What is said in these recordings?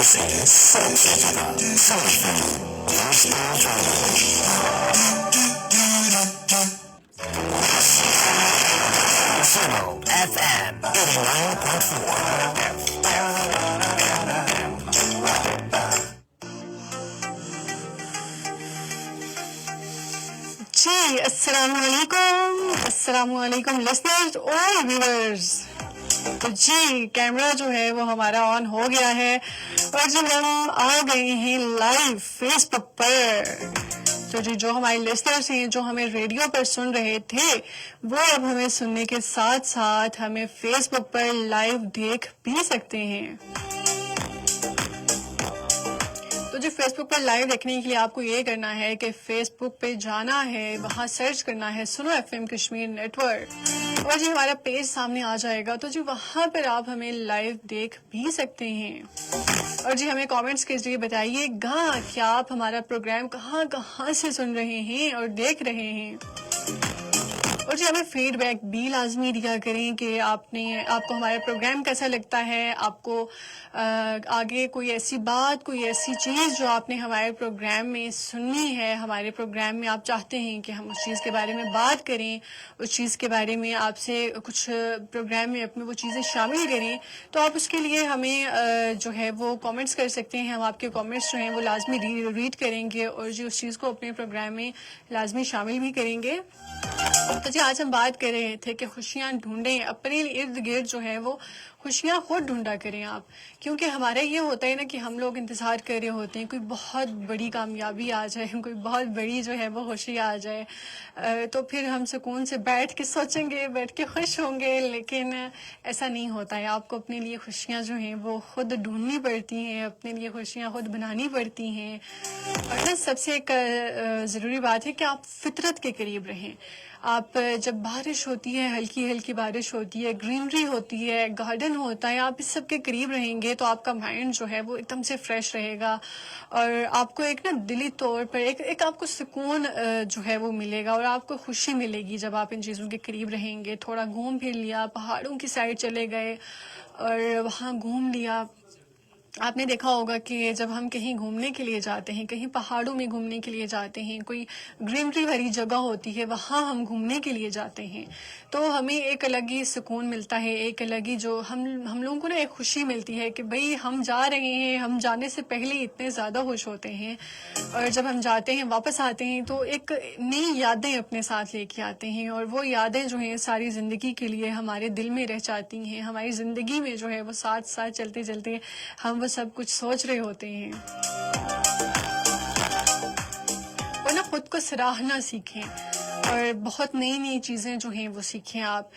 FM 89.4. جی السلام علیکم listeners اور ویورز. تو جی کیمرہ جو ہے وہ ہمارا آن ہو گیا ہے اور جو ہم آ گئے ہیں لائیو فیس بک پر. تو جی جو ہمارے لسنرز ہیں جو ہمیں ریڈیو پر سن رہے تھے وہ اب ہمیں سننے کے ساتھ ساتھ ہمیں فیس بک پر لائیو دیکھ بھی سکتے ہیں. تو جو فیس بک پر لائیو دیکھنے کے لیے آپ کو یہ کرنا ہے کہ فیس بک پہ جانا ہے, وہاں سرچ کرنا ہے سنو F M Kashmir network, اور جی ہمارا پیج سامنے آ جائے گا. تو جی وہاں پر آپ ہمیں لائیو دیکھ بھی سکتے ہیں. اور جی ہمیں کامنٹس کے ذریعے بتائیے گا کہ آپ ہمارا پروگرام کہاں کہاں سے سن رہے ہیں اور دیکھ رہے ہیں. اور جی ہمیں فیڈ بیک بھی لازمی دیا کریں کہ آپ کو ہمارا پروگرام کیسا لگتا ہے, آپ کو آگے کوئی ایسی بات, کوئی ایسی چیز جو آپ نے ہمارے پروگرام میں سننی ہے, ہمارے پروگرام میں آپ چاہتے ہیں کہ ہم اس چیز کے بارے میں بات کریں, اس چیز کے بارے میں آپ سے کچھ پروگرام میں اپنے وہ چیزیں شامل کریں, تو آپ اس کے لیے ہمیں جو ہے وہ کامنٹس کر سکتے ہیں. ہم آپ کے کامنٹس جو ہیں وہ لازمی ریڈ کریں گے اور جی اس چیز کو اپنے پروگرام میں لازمی شامل بھی کریں گے. تو جی آج ہم بات کر رہے تھے کہ خوشیاں ڈھونڈیں, اپنے ارد گرد جو ہے وہ خوشیاں خود ڈھونڈا کریں آپ, کیونکہ ہمارا یہ ہوتا ہے نا کہ ہم لوگ انتظار کر رہے ہوتے ہیں کوئی بہت بڑی کامیابی آ جائے, کوئی بہت بڑی جو ہے وہ خوشی آ جائے, تو پھر ہم سکون سے بیٹھ کے سوچیں گے, بیٹھ کے خوش ہوں گے. لیکن ایسا نہیں ہوتا ہے. آپ کو اپنے لیے خوشیاں جو ہیں وہ خود ڈھونڈنی پڑتی ہیں, اپنے لیے خوشیاں خود بنانی پڑتی ہیں. اور نا سب سے ایک ضروری بات ہے کہ آپ فطرت کے قریب رہیں. آپ جب بارش ہوتی ہے, ہلکی ہلکی بارش ہوتی ہے, گرینری ہوتی ہے, گارڈن ہوتا ہے, آپ اس سب کے قریب رہیں گے تو آپ کا مائنڈ جو ہے وہ ایک دم سے فریش رہے گا, اور آپ کو ایک نا دلی طور پر ایک آپ کو سکون جو ہے وہ ملے گا, اور آپ کو خوشی ملے گی جب آپ ان چیزوں کے قریب رہیں گے. تھوڑا گھوم پھر لیا, پہاڑوں کی سائڈ چلے گئے اور وہاں گھوم لیا. آپ نے دیکھا ہوگا کہ جب ہم کہیں گھومنے کے لیے جاتے ہیں, کہیں پہاڑوں میں گھومنے کے لیے جاتے ہیں, کوئی گرینری بھری جگہ ہوتی ہے وہاں ہم گھومنے کے لیے جاتے ہیں, تو ہمیں ایک الگ ہی سکون ملتا ہے, ایک الگ ہی جو ہم لوگوں کو نا ایک خوشی ملتی ہے کہ بھئی ہم جا رہے ہیں. ہم جانے سے پہلے اتنے زیادہ خوش ہوتے ہیں, اور جب ہم جاتے ہیں واپس آتے ہیں تو ایک نئی یادیں اپنے ساتھ لے کے آتے ہیں, اور وہ یادیں جو ہیں ساری زندگی کے لیے ہمارے دل میں رہ جاتی ہیں. ہماری زندگی میں جو ہے وہ ساتھ ساتھ چلتے چلتے ہم وہ سب کچھ سوچ رہے ہوتے ہیں. اور نا خود کو سراہنا سیکھیں, اور بہت نئی نئی چیزیں جو ہیں وہ سیکھیں. آپ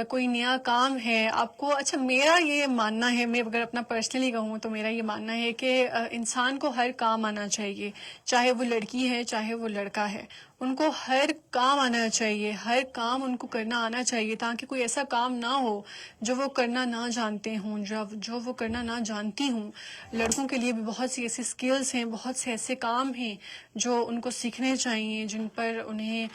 کوئی نیا کام ہے آپ کو, اچھا میرا یہ ماننا ہے, میں اگر اپنا پرسنلی کہوں تو میرا یہ ماننا ہے کہ انسان کو ہر کام آنا چاہیے, چاہے وہ لڑکی ہے چاہے وہ لڑکا ہے, ان کو ہر کام آنا چاہیے, ہر کام ان کو کرنا آنا چاہیے, تاکہ کوئی ایسا کام نہ ہو جو وہ کرنا نہ جانتے ہوں, جو وہ کرنا نہ جانتی ہوں. لڑکوں کے لیے بھی بہت سی ایسی سکلز ہیں, بہت سے ایسے کام ہیں جو ان کو سیکھنے چاہیے, جن پر انہیں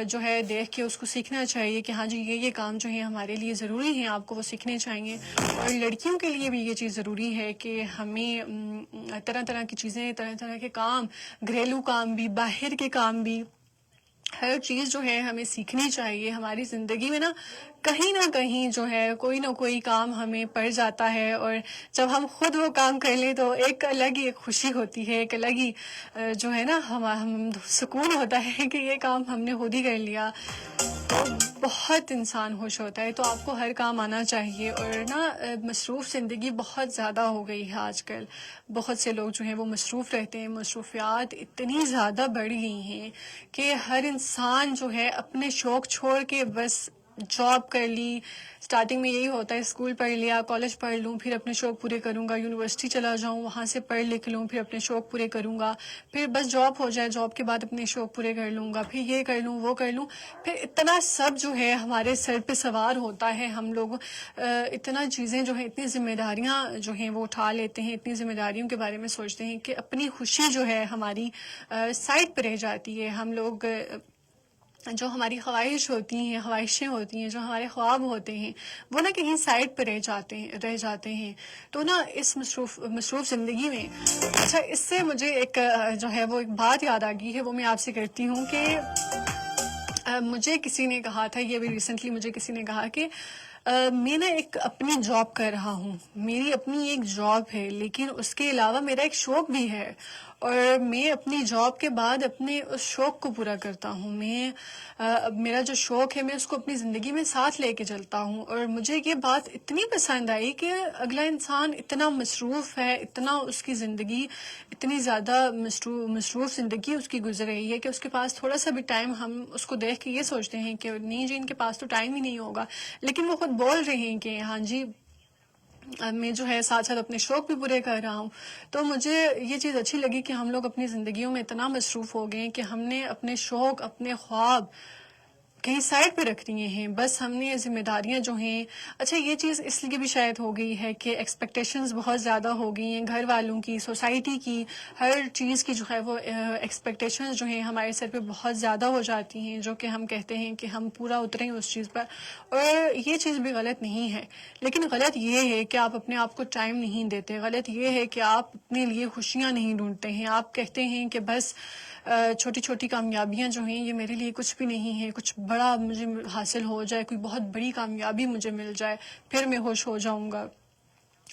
جو ہے دیکھ کے اس کو سیکھنا چاہیے کہ ہاں جی یہ کام جو ہیں ہمارے لیے ضروری ہیں, آپ کو وہ سیکھنے چاہیے. اور لڑکیوں کے لیے بھی یہ چیز ضروری ہے کہ ہمیں طرح طرح کی چیزیں, طرح طرح کے کام, گھریلو کام بھی, باہر کے کام بھی, ہر چیز جو ہے ہمیں سیکھنی چاہیے. ہماری زندگی میں نا کہیں نہ کہیں جو ہے کوئی نہ کوئی کام ہمیں پڑ جاتا ہے, اور جب ہم خود وہ کام کر لیں تو ایک الگ ہی ایک خوشی ہوتی ہے, ایک الگ ہی جو ہے نا ہم سکون ہوتا ہے کہ یہ کام ہم نے خود ہی کر لیا. تو بہت انسان خوش ہوتا ہے. تو آپ کو ہر کام آنا چاہیے. اور نا مصروف زندگی بہت زیادہ ہو گئی ہے آج کل, بہت سے لوگ جو ہیں وہ مصروف رہتے ہیں, مصروفیات اتنی زیادہ بڑھ گئی ہیں کہ ہر انسان جو ہے اپنے شوق چھوڑ کے بس جاب کر لی. اسٹارٹنگ میں یہی ہوتا ہے, اسکول پڑھ لیا, کالج پڑھ لوں, پھر اپنے شوق پورے کروں گا, یونیورسٹی چلا جاؤں, وہاں سے پڑھ لکھ لوں, پھر اپنے شوق پورے کروں گا, پھر بس جاب ہو جائے, جاب کے بعد اپنے شوق پورے کر لوں گا, پھر یہ کر لوں, وہ کر لوں. پھر اتنا سب جو ہے ہمارے سر پہ سوار ہوتا ہے, ہم لوگ اتنا چیزیں جو ہیں, اتنی ذمہ داریاں جو ہیں وہ اٹھا لیتے ہیں, اتنی ذمہ داریوں کے بارے میں سوچتے ہیں کہ اپنی خوشی جو ہے ہماری سائڈ پہ رہ جاتی ہے. ہم لوگ جو ہماری خواہش ہوتی ہیں، خواہشیں ہوتی ہیں، جو ہمارے خواب ہوتے ہیں، وہ نا کہیں سائڈ پہ رہ جاتے ہیں. تو نا اس مصروف زندگی میں اچھا اس سے مجھے ایک جو ہے وہ ایک بات یاد آ گئی ہے، وہ میں آپ سے کرتی ہوں کہ مجھے کسی نے کہا تھا، یہ بھی ریسنٹلی مجھے کسی نے کہا کہ میں نا ایک اپنی جاب کر رہا ہوں، میری اپنی ایک جاب ہے، لیکن اس کے علاوہ میرا ایک شوق بھی ہے، اور میں اپنی جاب کے بعد اپنے اس شوق کو پورا کرتا ہوں. میرا جو شوق ہے میں اس کو اپنی زندگی میں ساتھ لے کے چلتا ہوں. اور مجھے یہ بات اتنی پسند آئی کہ اگلا انسان اتنا مصروف ہے، اتنا اس کی زندگی اتنی زیادہ مصروف زندگی اس کی گزر رہی ہے کہ اس کے پاس تھوڑا سا بھی ٹائم، ہم اس کو دیکھ کے یہ سوچتے ہیں کہ نہیں جی ان کے پاس تو ٹائم ہی نہیں ہوگا، لیکن وہ خود بول رہے ہیں کہ ہاں جی میں جو ہے ساتھ ساتھ اپنے شوق بھی پورے کر رہا ہوں. تو مجھے یہ چیز اچھی لگی کہ ہم لوگ اپنی زندگیوں میں اتنا مصروف ہو گئے کہ ہم نے اپنے شوق، اپنے خواب کہیں سائڈ پہ رکھ دیے ہیں. بس ہم نے ذمہ داریاں جو ہیں، اچھا یہ چیز اس لیے بھی شاید ہو گئی ہے کہ ایکسپیکٹیشنز بہت زیادہ ہو گئی ہیں، گھر والوں کی، سوسائٹی کی، ہر چیز کی جو ہے وہ ایکسپیکٹیشنز جو ہیں ہمارے سر پہ بہت زیادہ ہو جاتی ہیں، جو کہ ہم کہتے ہیں کہ ہم پورا اتریں اس چیز پر. اور یہ چیز بھی غلط نہیں ہے، لیکن غلط یہ ہے کہ آپ اپنے آپ کو ٹائم نہیں دیتے. غلط یہ ہے کہ آپ اپنے لیے خوشیاں نہیں ڈھونڈتے ہیں. آپ کہتے ہیں کہ بس چھوٹی چھوٹی کامیابیاں جو ہیں یہ میرے لیے کچھ بھی نہیں ہے، کچھ بڑا مجھے حاصل ہو جائے، کوئی بہت بڑی کامیابی مجھے مل جائے پھر میں خوش ہو جاؤں گا.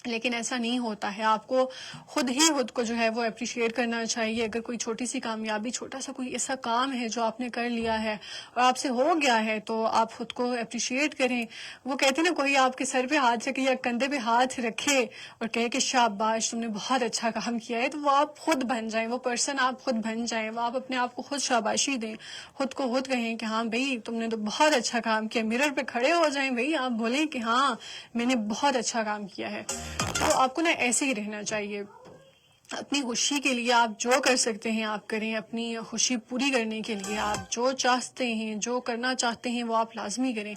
لیکن ایسا نہیں ہوتا ہے. آپ کو خود کو جو ہے وہ اپریشیٹ کرنا چاہیے. اگر کوئی چھوٹی سی کامیابی، چھوٹا سا کوئی ایسا کام ہے جو آپ نے کر لیا ہے اور آپ سے ہو گیا ہے، تو آپ خود کو اپریشیٹ کریں. وہ کہتے ہیں نا، کوئی آپ کے سر پہ ہاتھ رکھے یا کندھے پہ ہاتھ رکھے اور کہے کہ شاباش تم نے بہت اچھا کام کیا ہے، تو وہ آپ خود بن جائیں، وہ پرسن آپ خود بن جائیں. وہ آپ اپنے آپ کو خود شاباشی دیں، خود کو خود کہیں کہ ہاں بھائی تم نے تو بہت اچھا کام کیا. مرر پہ کھڑے ہو جائیں بھائی، آپ بولیں کہ ہاں میں نے بہت اچھا کام کیا ہے. تو آپ کو نا ایسے ہی رہنا چاہیے. اپنی خوشی کے لیے آپ جو کر سکتے ہیں آپ کریں. اپنی خوشی پوری کرنے کے لیے آپ جو چاہتے ہیں، جو کرنا چاہتے ہیں وہ آپ لازمی کریں.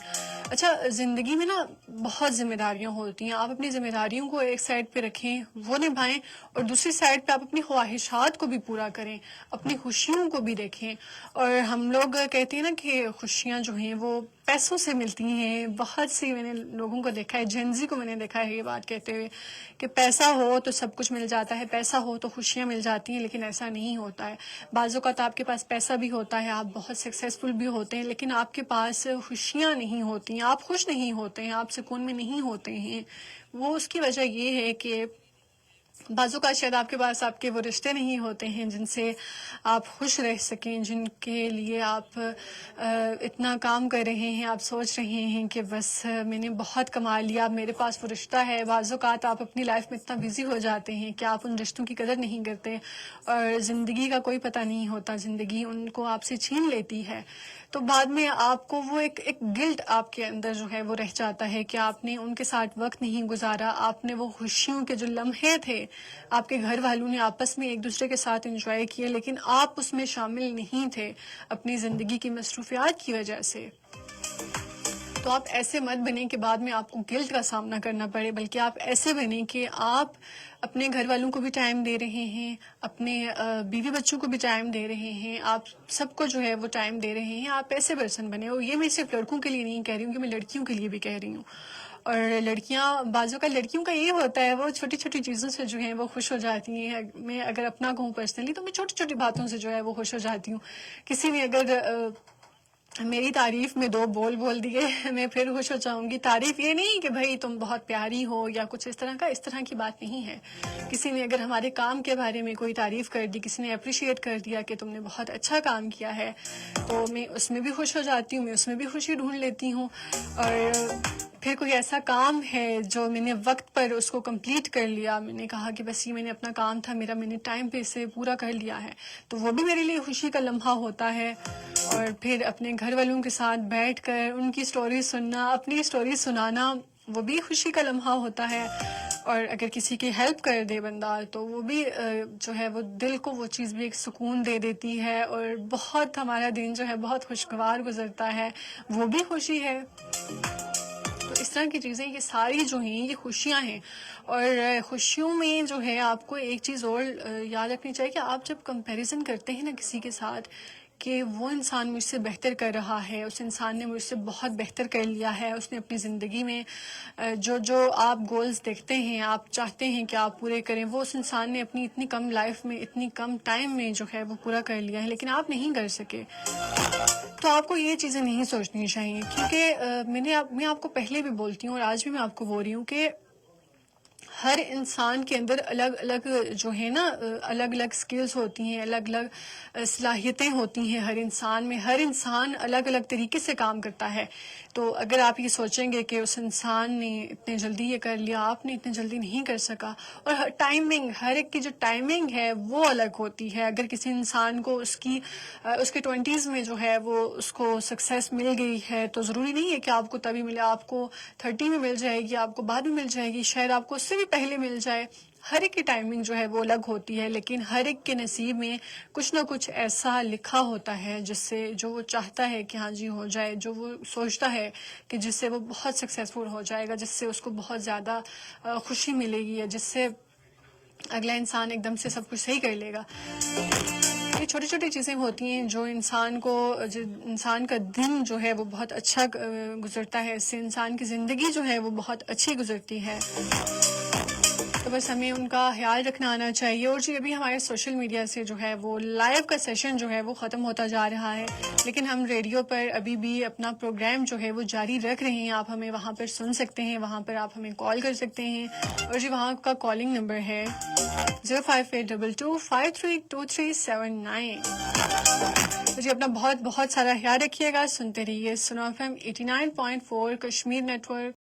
اچھا زندگی میں نا بہت ذمہ داریاں ہوتی ہیں. آپ اپنی ذمہ داریوں کو ایک سائڈ پہ رکھیں، وہ نبھائیں، اور دوسری سائڈ پہ آپ اپنی خواہشات کو بھی پورا کریں، اپنی خوشیوں کو بھی دیکھیں. اور ہم لوگ کہتے ہیں نا کہ خوشیاں جو ہیں وہ پیسوں سے ملتی ہیں. بہت سی میں نے لوگوں کو دیکھا ہے، جنزی کو میں نے دیکھا ہے یہ بات کہتے ہوئے کہ پیسہ ہو تو سب کچھ مل جاتا ہے، پیسہ ہو تو خوشیاں مل جاتی ہیں. لیکن ایسا نہیں ہوتا ہے. بعض اوقات آپ کے پاس پیسہ بھی ہوتا ہے، آپ بہت سکسیزفل بھی ہوتے ہیں، لیکن آپ کے پاس خوشیاں نہیں ہوتی ہیں، آپ خوش نہیں ہوتے ہیں، آپ سکون میں نہیں ہوتے ہیں. وہ اس کی وجہ یہ ہے کہ بعض اوقات شاید آپ کے پاس آپ کے وہ رشتے نہیں ہوتے ہیں جن سے آپ خوش رہ سکیں، جن کے لیے آپ اتنا کام کر رہے ہیں. آپ سوچ رہے ہیں کہ بس میں نے بہت کما لیا، میرے پاس وہ رشتہ ہے. بعض اوقات آپ اپنی لائف میں اتنا بزی ہو جاتے ہیں کہ آپ ان رشتوں کی قدر نہیں کرتے، اور زندگی کا کوئی پتہ نہیں ہوتا، زندگی ان کو آپ سے چھین لیتی ہے. تو بعد میں آپ کو وہ ایک گلٹ آپ کے اندر جو ہے وہ رہ جاتا ہے کہ آپ نے ان کے ساتھ وقت نہیں گزارا. آپ نے وہ خوشیوں کے جو لمحے تھے آپ کے گھر والوں نے آپس میں ایک دوسرے کے ساتھ انجوائے کیے، لیکن آپ اس میں شامل نہیں تھے اپنی زندگی کی مصروفیات کی وجہ سے. تو آپ ایسے مت بنیں کہ بعد میں آپ کو گلٹ کا سامنا کرنا پڑے، بلکہ آپ ایسے بنیں کہ آپ اپنے گھر والوں کو بھی ٹائم دے رہے ہیں، اپنے بیوی بچوں کو بھی ٹائم دے رہے ہیں، آپ سب کو جو ہے وہ ٹائم دے رہے ہیں. آپ ایسے پرسن بنے. اور یہ میں صرف لڑکوں کے لیے نہیں کہہ رہی ہوں، کہ میں لڑکیوں کے لیے بھی کہہ رہی ہوں. اور لڑکیاں، بازو کا لڑکیوں کا یہ ہوتا ہے، وہ چھوٹی چھوٹی چیزوں سے جو ہے وہ خوش ہو جاتی ہیں. میں اگر اپنا کہوں پرسنلی تو میں چھوٹی چھوٹی باتوں سے جو ہے وہ خوش ہو جاتی ہوں. کسی نے اگر میری تعریف میں 2 بول دیے میں پھر خوش ہو جاؤں گی. تعریف یہ نہیں کہ بھائی تم بہت پیاری ہو یا کچھ اس طرح کی بات نہیں ہے. کسی نے اگر ہمارے کام کے بارے میں کوئی تعریف کر دی، کسی نے اپریشیٹ کر دیا کہ تم نے بہت اچھا کام کیا ہے، تو میں اس میں بھی خوش ہو جاتی ہوں، میں اس میں بھی خوشی ڈھونڈ لیتی ہوں. اور پھر کوئی ایسا کام ہے جو میں نے وقت پر اس کو کمپلیٹ کر لیا، میں نے کہا کہ بس یہ میں نے اپنا کام تھا میرا، میں نے ٹائم پہ اسے پورا کر لیا ہے، تو وہ بھی میرے لیے خوشی کا لمحہ ہوتا ہے. اور پھر اپنے گھر والوں کے ساتھ بیٹھ کر ان کی سٹوری سننا، اپنی سٹوری سنانا، وہ بھی خوشی کا لمحہ ہوتا ہے. اور اگر کسی کی ہیلپ کر دے بندہ تو وہ بھی جو ہے وہ دل کو وہ چیز بھی ایک سکون دے دیتی ہے، اور بہت ہمارا دن جو ہے بہت خوشگوار گزرتا ہے، وہ بھی خوشی ہے. تو اس طرح کی چیزیں یہ ساری جو ہیں یہ خوشیاں ہیں. اور خوشیوں میں جو ہے آپ کو ایک چیز اور یاد رکھنی چاہیے کہ آپ جب کمپیریزن کرتے ہیں نا کسی کے ساتھ، کہ وہ انسان مجھ سے بہتر کر رہا ہے، اس انسان نے مجھ سے بہت بہتر کر لیا ہے، اس نے اپنی زندگی میں جو آپ گولز دیکھتے ہیں، آپ چاہتے ہیں کہ آپ پورے کریں، وہ اس انسان نے اپنی اتنی کم لائف میں، اتنی کم ٹائم میں جو ہے وہ پورا کر لیا ہے، لیکن آپ نہیں کر سکے۔ تو آپ کو یہ چیزیں نہیں سوچنی چاہیے، کیونکہ میں آپ کو پہلے بھی بولتی ہوں اور آج بھی میں آپ کو بول رہی ہوں کہ ہر انسان کے اندر الگ الگ جو ہے نا، الگ الگ سکلز ہوتی ہیں، الگ الگ صلاحیتیں ہوتی ہیں ہر انسان میں، ہر انسان الگ الگ طریقے سے کام کرتا ہے۔ تو اگر آپ یہ سوچیں گے کہ اس انسان نے اتنے جلدی یہ کر لیا، آپ نے اتنے جلدی نہیں کر سکا، اور ٹائمنگ، ہر ایک کی جو ٹائمنگ ہے وہ الگ ہوتی ہے۔ اگر کسی انسان کو اس کے 20s میں جو ہے وہ اس کو سکسیس مل گئی ہے تو ضروری نہیں ہے کہ آپ کو تبھی ملے، آپ کو 30 میں مل جائے گی، آپ کو بعد میں مل جائے گی، شاید آپ کو اس سے بھی پہلے مل جائے۔ ہر ایک کی ٹائمنگ جو ہے وہ الگ ہوتی ہے، لیکن ہر ایک کے نصیب میں کچھ نہ کچھ ایسا لکھا ہوتا ہے جس سے جو وہ چاہتا ہے کہ ہاں جی ہو جائے، جو وہ سوچتا ہے کہ جس سے وہ بہت سکسیسفل ہو جائے گا، جس سے اس کو بہت زیادہ خوشی ملے گی، یا جس سے اگلا انسان ایک دم سے سب کچھ صحیح کر لے گا۔ یہ چھوٹی چھوٹی چیزیں ہوتی ہیں جو انسان کا دن جو ہے وہ بہت اچھا گزرتا ہے، اس سے انسان کی زندگی جو ہے وہ بہت اچھی گزرتی ہے۔ تو بس ہمیں ان کا خیال رکھنا آنا چاہیے۔ اور جی ابھی ہمارے سوشل میڈیا سے جو ہے وہ لائیو کا سیشن جو ہے وہ ختم ہوتا جا رہا ہے، لیکن ہم ریڈیو پر ابھی بھی اپنا پروگرام جو ہے وہ جاری رکھ رہے ہیں۔ آپ ہمیں وہاں پر سن سکتے ہیں، وہاں پر آپ ہمیں کال کر سکتے ہیں، اور جی وہاں کا کالنگ نمبر ہے 0582232379۔ تو جی اپنا بہت بہت سارا خیال رکھیے گا، سنتے رہیے سنو FM 89.4 کشمیر نیٹ ورک۔